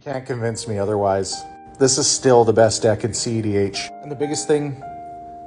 Can't convince me otherwise. This is still the best deck in cEDH. And the biggest thing,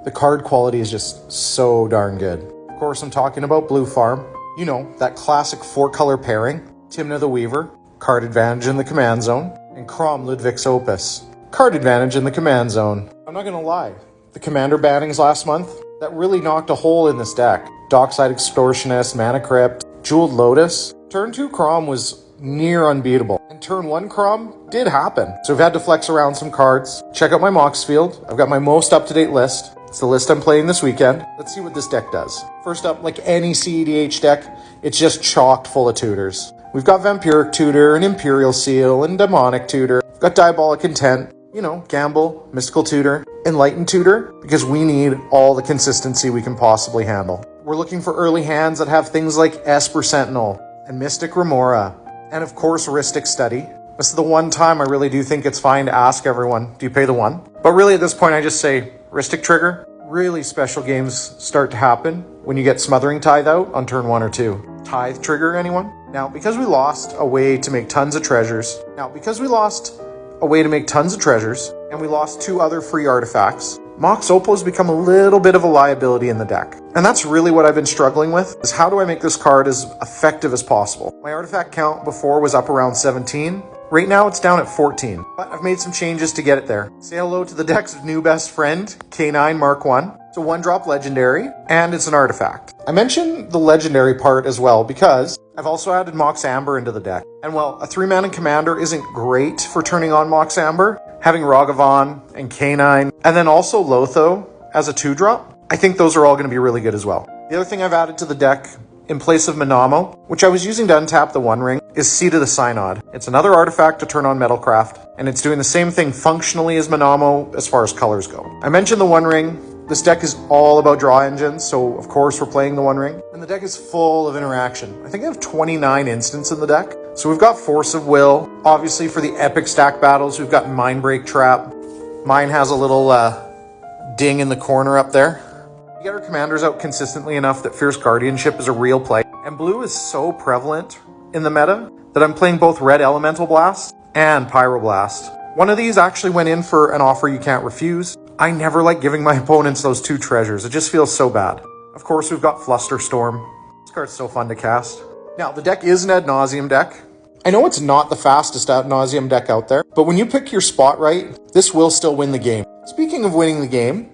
the card quality is just so darn good. Of course, I'm talking about Blue Farm. You know, that classic 4-color pairing. Timna the Weaver, card advantage in the command zone. And Crom Ludwig's Opus, card advantage in the command zone. I'm not gonna lie, the commander bannings last month, that really knocked a hole in this deck. Dockside Extortionist, Mana Crypt, Jeweled Lotus. Turn 2 Crom was near unbeatable. And turn 1 Crom did happen. So we've had to flex around some cards. Check out my Mox field. I've got my most up-to-date list. It's the list I'm playing this weekend. Let's see what this deck does. First up, like any cEDH deck, it's just chocked full of tutors. We've got Vampiric Tutor, and Imperial Seal, and Demonic Tutor. We've got Diabolic Intent, you know, Gamble, Mystical Tutor, Enlightened Tutor, because we need all the consistency we can possibly handle. We're looking for early hands that have things like Esper Sentinel, and Mystic Remora, and of course Rhystic Study. This is the one time I really do think it's fine to ask everyone, do you pay the 1? But really at this point I just say, Rhystic Trigger. Really special games start to happen when you get Smothering Tithe out on turn 1 or 2. Tithe Trigger, anyone? Now, because we lost a way to make tons of treasures, and we lost 2 other free artifacts, Mox Opal has become a little bit of a liability in the deck. And that's really what I've been struggling with, is how do I make this card as effective as possible? My artifact count before was up around 17. Right now it's down at 14, but I've made some changes to get it there. Say hello to the deck's new best friend, K9 Mark 1. It's a 1-drop legendary, and it's an artifact. I mentioned the legendary part as well because I've also added Mox Amber into the deck. And while a 3-mana commander isn't great for turning on Mox Amber, having Ragavan and K9, and then also Lotho as a 2-drop, I think those are all going to be really good as well. The other thing I've added to the deck, in place of Manamo, which I was using to untap the One Ring, is Seed of the Synod. It's another artifact to turn on Metalcraft, and it's doing the same thing functionally as Manamo as far as colors go. I mentioned the One Ring. This deck is all about draw engines, so of course we're playing the One Ring. And the deck is full of interaction. I think I have 29 instants in the deck. So we've got Force of Will. Obviously for the epic stack battles, we've got Mindbreak Trap. Mine has a little ding in the corner up there. We get our commanders out consistently enough that Fierce Guardianship is a real play. And blue is so prevalent in the meta that I'm playing both Red Elemental Blast and Pyroblast. One of these actually went in for an offer you can't refuse. I never like giving my opponents those 2 treasures. It just feels so bad. Of course, we've got Flusterstorm. This card's so fun to cast. Now, the deck is an Ad Nauseam deck. I know it's not the fastest Ad Nauseam deck out there, but when you pick your spot right, this will still win the game. Speaking of winning the game,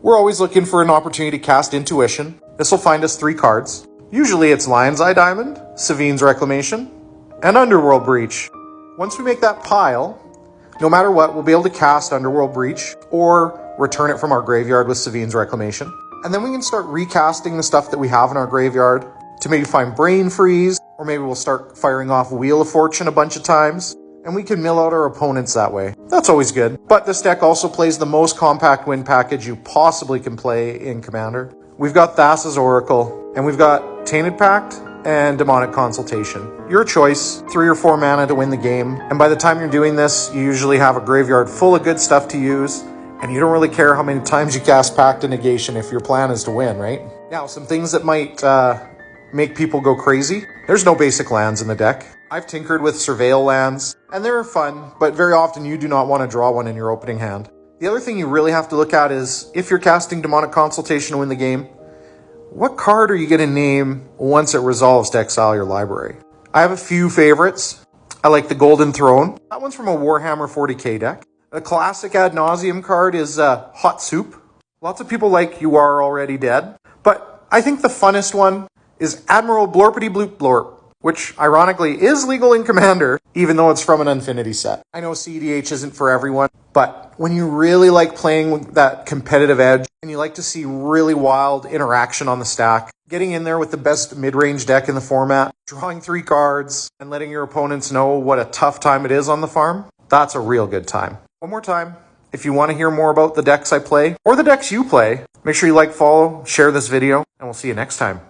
we're always looking for an opportunity to cast Intuition. This will find us 3 cards. Usually it's Lion's Eye Diamond, Savine's Reclamation, and Underworld Breach. Once we make that pile, no matter what, we'll be able to cast Underworld Breach or return it from our graveyard with Savine's Reclamation. And then we can start recasting the stuff that we have in our graveyard to maybe find Brain Freeze, or maybe we'll start firing off Wheel of Fortune a bunch of times, and we can mill out our opponents that way. That's always good. But this deck also plays the most compact win package you possibly can play in Commander. We've got Thassa's Oracle, and we've got Tainted Pact and Demonic Consultation. Your choice, 3 or 4 mana to win the game, and by the time you're doing this, you usually have a graveyard full of good stuff to use, and you don't really care how many times you cast Pact and Negation if your plan is to win, right? Now, some things that might make people go crazy. There's no basic lands in the deck. I've tinkered with Surveil lands, and they're fun, but very often you do not want to draw one in your opening hand. The other thing you really have to look at is, if you're casting Demonic Consultation to win the game, what card are you going to name once it resolves to exile your library? I have a few favorites. I like the Golden Throne. That one's from a Warhammer 40k deck. A classic Ad Nauseam card is Hot Soup. Lots of people like You Are Already Dead, but I think the funnest one is Admiral Blorpity Bloop Blorp, which ironically is legal in Commander, even though it's from an Infinity set. I know cEDH isn't for everyone, but when you really like playing with that competitive edge and you like to see really wild interaction on the stack, getting in there with the best mid-range deck in the format, drawing 3 cards, and letting your opponents know what a tough time it is on the farm, that's a real good time. One more time, if you want to hear more about the decks I play, or the decks you play, make sure you like, follow, share this video, and we'll see you next time.